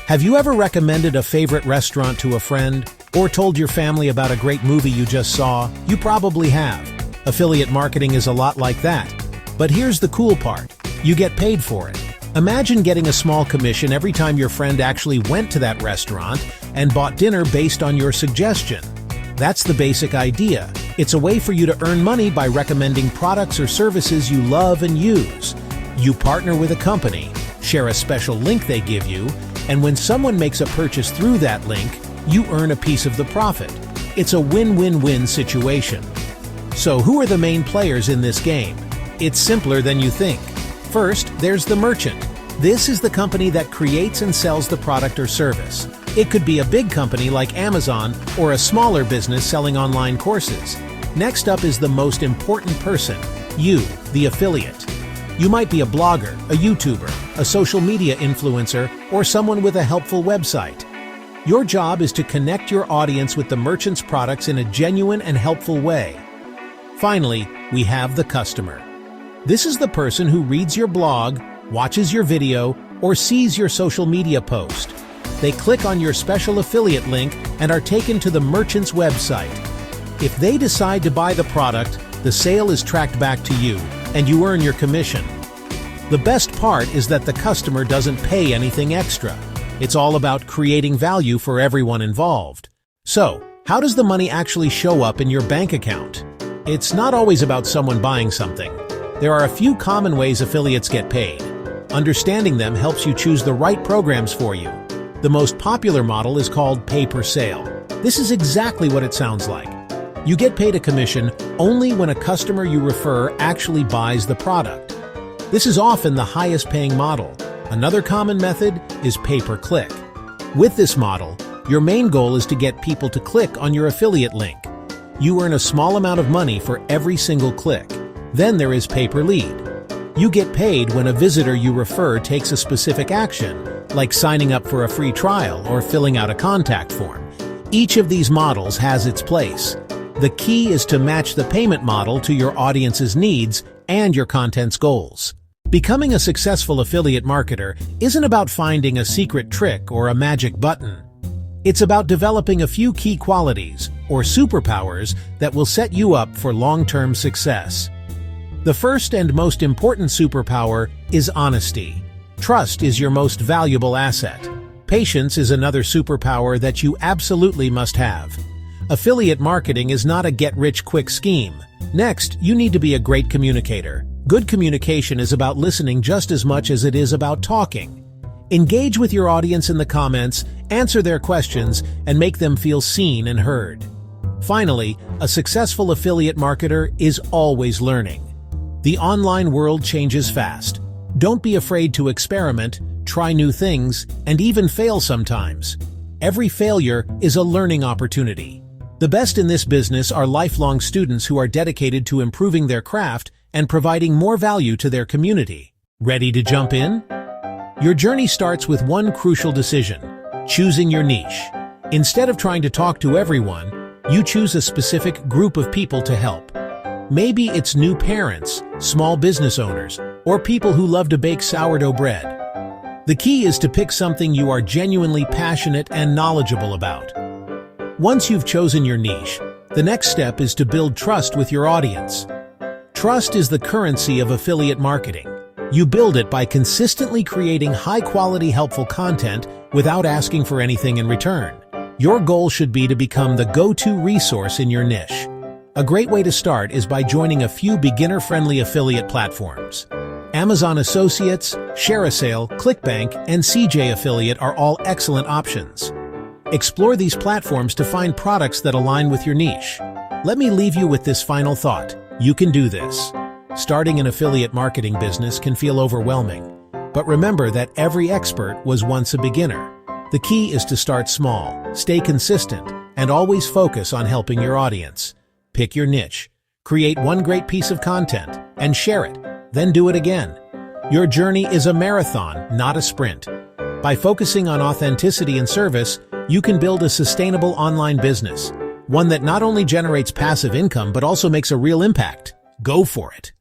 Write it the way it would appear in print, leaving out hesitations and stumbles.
Have you ever recommended a favorite restaurant to a friend or told your family about a great movie you just saw? You probably have. Affiliate marketing is a lot like that. But here's the cool part. You get paid for it. Imagine getting a small commission every time your friend actually went to that restaurant and bought dinner based on your suggestion. That's the basic idea. It's a way for you to earn money by recommending products or services you love and use. You partner with a company, share a special link they give you, and when someone makes a purchase through that link, you earn a piece of the profit. It's a win-win-win situation. So who are the main players in this game? It's simpler than you think. First, there's the merchant. This is the company that creates and sells the product or service. It could be a big company like Amazon or a smaller business selling online courses. Next up is the most important person, you, the affiliate. You might be a blogger, a YouTuber, a social media influencer, or someone with a helpful website. Your job is to connect your audience with the merchant's products in a genuine and helpful way. Finally, we have the customer. This is the person who reads your blog, watches your video, or sees your social media post. They click on your special affiliate link and are taken to the merchant's website. If they decide to buy the product, the sale is tracked back to you, and you earn your commission. The best part is that the customer doesn't pay anything extra. It's all about creating value for everyone involved. So, how does the money actually show up in your bank account? It's not always about someone buying something. There are a few common ways affiliates get paid. Understanding them helps you choose the right programs for you. The most popular model is called pay-per-sale. This is exactly what it sounds like. You get paid a commission only when a customer you refer actually buys the product. This is often the highest paying model. Another common method is pay-per-click. With this model, your main goal is to get people to click on your affiliate link. You earn a small amount of money for every single click. Then there is pay-per-lead. You get paid when a visitor you refer takes a specific action, like signing up for a free trial or filling out a contact form. Each of these models has its place. The key is to match the payment model to your audience's needs and your content's goals. Becoming a successful affiliate marketer isn't about finding a secret trick or a magic button. It's about developing a few key qualities, or superpowers, that will set you up for long-term success. The first and most important superpower is honesty. Trust is your most valuable asset. Patience is another superpower that you absolutely must have. Affiliate marketing is not a get-rich-quick scheme. Next, you need to be a great communicator. Good communication is about listening just as much as it is about talking. Engage with your audience in the comments, answer their questions, and make them feel seen and heard. Finally, a successful affiliate marketer is always learning. The online world changes fast. Don't be afraid to experiment, try new things, and even fail sometimes. Every failure is a learning opportunity. The best in this business are lifelong students who are dedicated to improving their craft and providing more value to their community. Ready to jump in? Your journey starts with one crucial decision: choosing your niche. Instead of trying to talk to everyone, you choose a specific group of people to help. Maybe it's new parents, small business owners, or people who love to bake sourdough bread. The key is to pick something you are genuinely passionate and knowledgeable about. Once you've chosen your niche, the next step is to build trust with your audience. Trust is the currency of affiliate marketing. You build it by consistently creating high-quality, helpful content without asking for anything in return. Your goal should be to become the go-to resource in your niche. A great way to start is by joining a few beginner-friendly affiliate platforms. Amazon Associates, ShareASale, ClickBank, and CJ Affiliate are all excellent options. Explore these platforms to find products that align with your niche. Let me leave you with this final thought. You can do this. Starting an affiliate marketing business can feel overwhelming, but remember that every expert was once a beginner. The key is to start small, stay consistent, and always focus on helping your audience. Pick your niche, create one great piece of content, and share it, then do it again. Your journey is a marathon, not a sprint. By focusing on authenticity and service, you can build a sustainable online business, one that not only generates passive income but also makes a real impact. Go for it.